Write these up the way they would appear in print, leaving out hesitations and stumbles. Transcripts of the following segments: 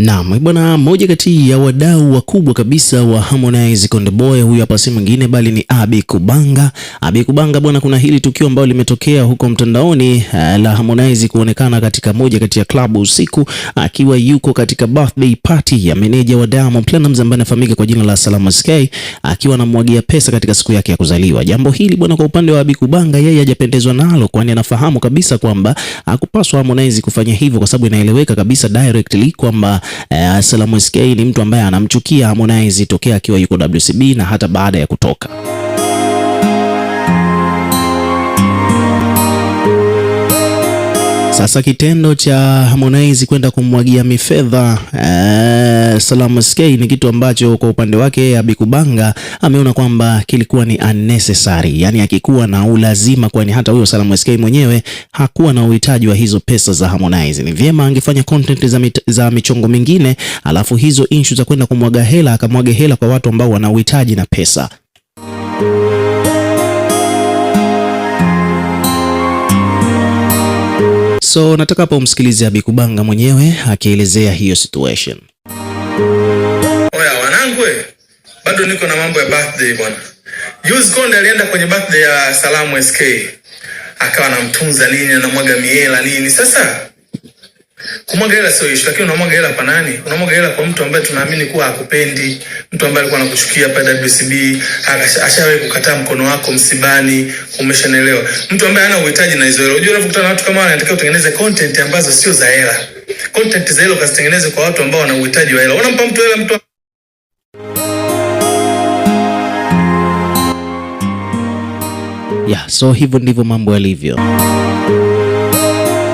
Naam, bwana, mmoja kati ya wadau wakubwa kabisa wa Harmonize Konde Boy, huyu hapa si mwingine bali ni Abi Kubanga. Abi Kubanga bwana, kuna hili tukio ambalo limetokea huko mtandaoni la Harmonize kuonekana katika moja kati ya klabu usiku akiwa yuko katika birthday party ya meneja wa Diamond Platnumz ambaye anafahamika kwa jina la Salama SK, akiwa anamwagia pesa katika siku yake ya kuzaliwa. Jambo hili bwana, kwa upande wa Abi Kubanga, yeye hajapendezwa nalo, kwani anafahamu kabisa kwamba hakupaswa Harmonize kufanya hivyo, kwa sababu inaeleweka kabisa directly kwamba Salama SK ni mtu ambaye anamchukia Harmonize tokea akiwa yuko WCB na hata baada ya kutoka. Sasa kitendo cha Harmonize kwenda kumwagia mifedha Salama SK ni kitu ambacho kwa upande wake Abi Kubanga ameona kwamba kilikuwa ni unnecessary, yani hakikuwa na ulazima, kwani hata huyo Salama SK mwenyewe hakuwa na uhitaji wa hizo pesa za Harmonize. Ni vyema angefanya content za michongo mingine, alafu hizo issue za kwenda kumwaga hela akamwaga hela kwa watu ambao wana uhitaji na pesa. So nataka hapa umsikilize Abi Kubanga mwenyewe akielezea hiyo situation. Oya wanangu, bado niko na mambo ya birthday bwana. Juzi Konde alienda kwenye birthday ya Salamu SK. Akawa anamtunza nini, anamwaga miela nini. Sasa kumwaga hela sio issue, lakini unamwaga hela kwa nani? Unamwaga hela kwa mtu ambaye tunaamini kuwa hakupendi, mtu ambaye alikuwa anakuchukia pale WCB, ashawahi kukataa mkono wako msibani, umeshanelewa. Mtu ambaye hana uhitaji na hizo hela. Unajua unapokutana na watu kama wale, anataka utengeneze content ambazo sio za hela. Content za hela ukazitengeneze kwa watu ambao wana uhitaji wa hela. Unampa mtu hela, mtu so hivyo ndivyo mambo yalivyo.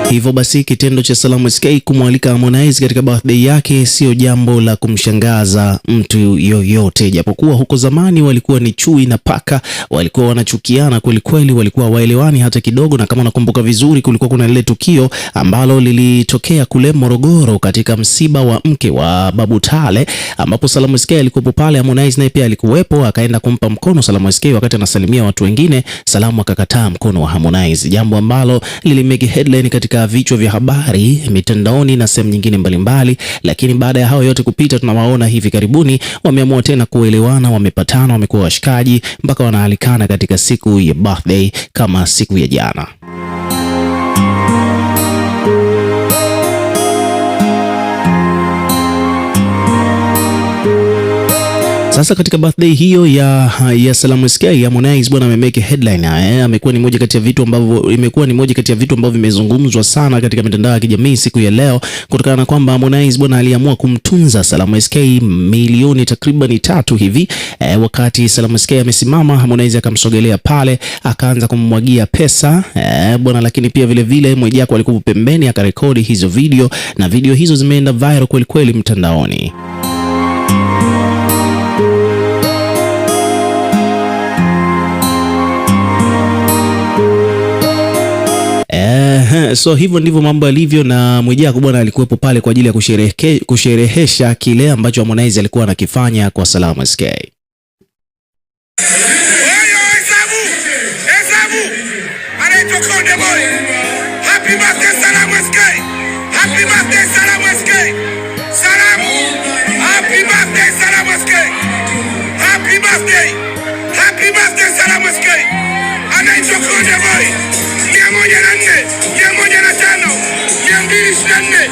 Hivyo basi kitendo cha Salama SK kumwalika Harmonize katika birthday yake sio jambo la kumshangaza mtu yoyote, japokuwa huko zamani walikuwa ni chui na paka, walikuwa wanachukiana kweli kweli, walikuwa waelewani hata kidogo. Na kama unakumbuka vizuri, kulikuwa kuna lile tukio ambalo lilitokea kule Morogoro katika msiba wa mke wa Babu Tale, ambapo Salama SK alikuwa pale, Harmonize naye pia alikuwepo, akaenda kumpa mkono Salama SK wakati anasalimia watu wengine. Salamu akakataa mkono wa Harmonize, jambo ambalo lilimeke headline katika vichwa vya habari mitandaoni na sehemu nyingine mbalimbali. Lakini baada ya hao yote kupita, tunawaona hivi karibuni wameamua tena kuelewana, wamepatana, wamekuwa washikaji mpaka wanaalikana katika siku ya birthday kama siku ya jana. Sasa katika birthday hiyo ya Salama SK, Harmonize bwana amemeke headline. Amekuwa ni moja kati ya vitu ambavyo vimezungumzwa sana katika mitandao ya kijamii siku ya leo, kutokana na kwamba Harmonize bwana aliamua kumtunza Salama SK milioni takriban 3 hivi. Wakati Salama SK amesimama, Harmonize akamsogelea pale, akaanza kummwagia pesa bwana. Lakini pia vile vile Mwijaku alikuwa pembeni akarekodi hizo video, na video hizo zimeenda viral kweli kweli mtandaoni. So hivyo ndivyo mambo yalivyo, na Mwijaku bwana alikuwepo pale kwa ajili ya kusherehesha kile ambacho Harmonize alikuwa anakifanya kwa Salama SK. Happy birthday Salama SK. Happy birthday Salama SK. Salamu. Happy birthday Salama SK. Happy birthday. Happy birthday Salama SK. Anaitwa Konde Boy. 104, 105, 224.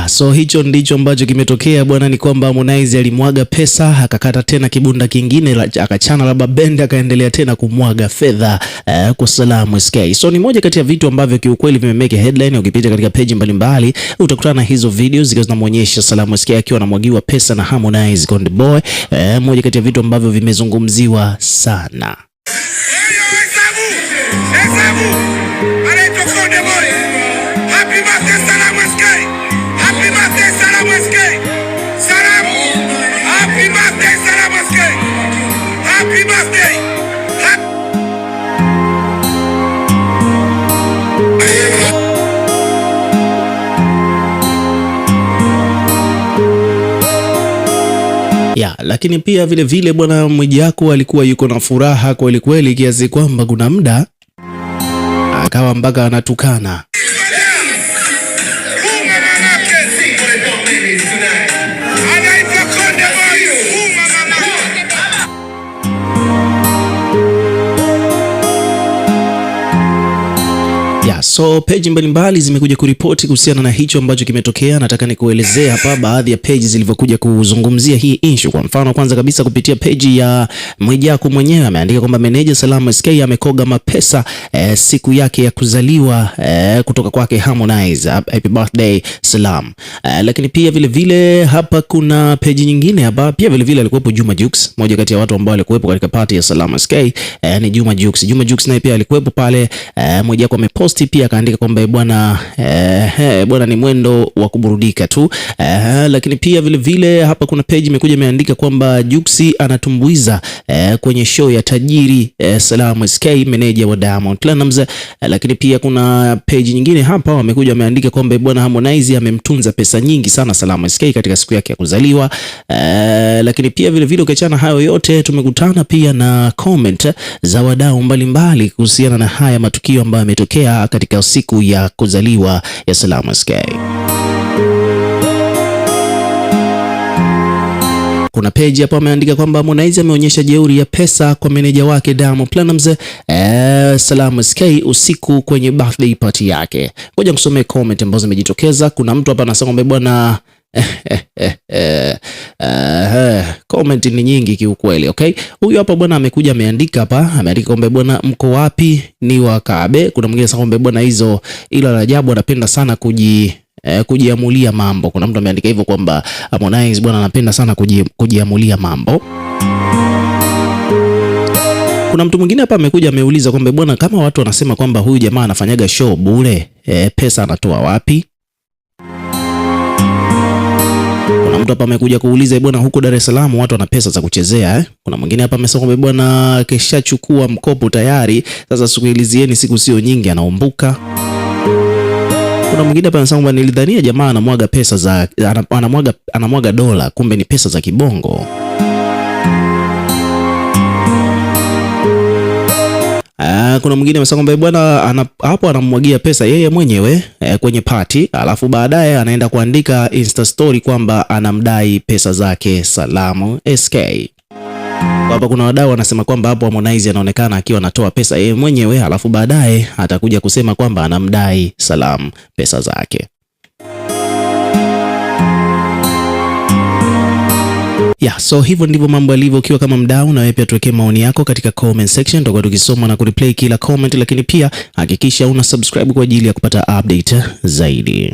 So hicho ndicho ambacho kimetokea bwana, ni kwamba Harmonize alimwaga pesa, akakata tena kibunda kingine, akachana labda bende, akaendelea tena kumwaga fedha kwa Salama SK. So ni moja kati ya vitu ambavyo kiukweli vimemeke headline. Ukipita katika page mbalimbali utakutana na hizo videos zikiwa zinamuonyesha Salama SK akiwa anamwagiwa pesa na Harmonize Konde Boy. Moja kati ya vitu ambavyo vimezungumziwa sana. Happy birthday Salama SK. Happy birthday Salama SK. Salamu. Happy birthday Salama SK. Happy birthday. Lakini pia vile vile bwana Mwijaku alikuwa yuko na furaha kweli kweli, kiasi kwamba kuna muda akawa mpaka anatukana. So page mbalimbali zimekuja kuripoti kuhusiana na hicho ambacho kimetokea. Nataka nikuelezea hapa baadhi ya page zilivyokuja kuzungumzia hii issue. Kwa mfano, kwanza kabisa kupitia page ya Mwijaku mwenyewe ameandika kwamba meneja Salamu SK amekoga mapesa siku yake ya kuzaliwa kutoka kwake Harmonize. Happy birthday Salam. Lakini pia vile hapa kuna page nyingine hapa pia vile alikuwepo Juma Jux, moja kati ya watu ambao walikuwepo katika party ya Salamu SK ni Juma Jux. Juma Jux naye pia alikuwepo pale. Mwijaku ameposti pia akaandika kwamba bwana ni mwendo wa kuburudika tu. Lakini pia vile hapa kuna page imekuja imeandika kwamba Juksi anatumbuiza kwenye show ya tajiri Salamu SK, meneja wa Diamond Platnumz. Lakini pia kuna page nyingine hapa wamekuja wameandika kwamba bwana Harmonize amemtunza pesa nyingi sana Salamu SK katika siku yake ya kuzaliwa. Lakini pia vile ukiachana hayo yote tumekutana pia na comment za wadau mbalimbali kuhusiana na haya matukio ambayo yametokea katika siku ya kuzaliwa ya Salamu SK. Kuna page hapa ameandika kwamba Harmonize ameonyesha jeuri ya pesa kwa meneja wake Diamond Platnumz Salamu SK usiku kwenye birthday party yake. Ngoja kusomea comment ambazo zimejitokeza. Kuna mtu hapa anasema kwamba bwana comment ni nyingi kiukweli. Okay, huyu hapa bwana amekuja ameandika kwamba bwana mko wapi ni wakabe. Kuna mwingine anasema kwamba bwana hizo ila la ajabu anapenda sana kujiamulia mambo. Kuna mtu ameandika hivyo kwamba Harmonize bwana anapenda sana kujiamulia mambo. Kuna mtu mwingine hapa amekuja ameuliza kwamba bwana kama watu wanasema kwamba huyu jamaa anafanyaga show bure, pesa anatoa wapi? Kuna mtu hapa amekuja kuuliza bwana huko Dar es Salaam watu wana pesa za kuchezea Kuna mwingine hapa amesema kwamba bwana keshachukua mkopo tayari, sasa sukuilizieni siku sio nyingi anaumbuka. Kuna mwingine hapa anasema kwamba nilidhania jamaa anamwaga pesa za anamwaga dola, kumbe ni pesa za kibongo. Kuna mwingine amesema kwamba bwana hapo anamwagia pesa yeye mwenyewe kwenye party, alafu baadaye anaenda kuandika Insta story kwamba anamdai pesa zake Salamu SK. Hapa kuna wadau wanasema kwamba hapo Harmonize anaonekana akiwa anatoa pesa yeye mwenyewe, alafu baadaye atakuja kusema kwamba anamdai Salamu pesa zake. So hivyo ndivyo mambo yalivyo. Ukiwa kama mdau na wewe pia tuwekee maoni yako katika comment section, tutakuwa tukisoma na kureplay kila comment, lakini pia hakikisha una subscribe kwa ajili ya kupata update zaidi.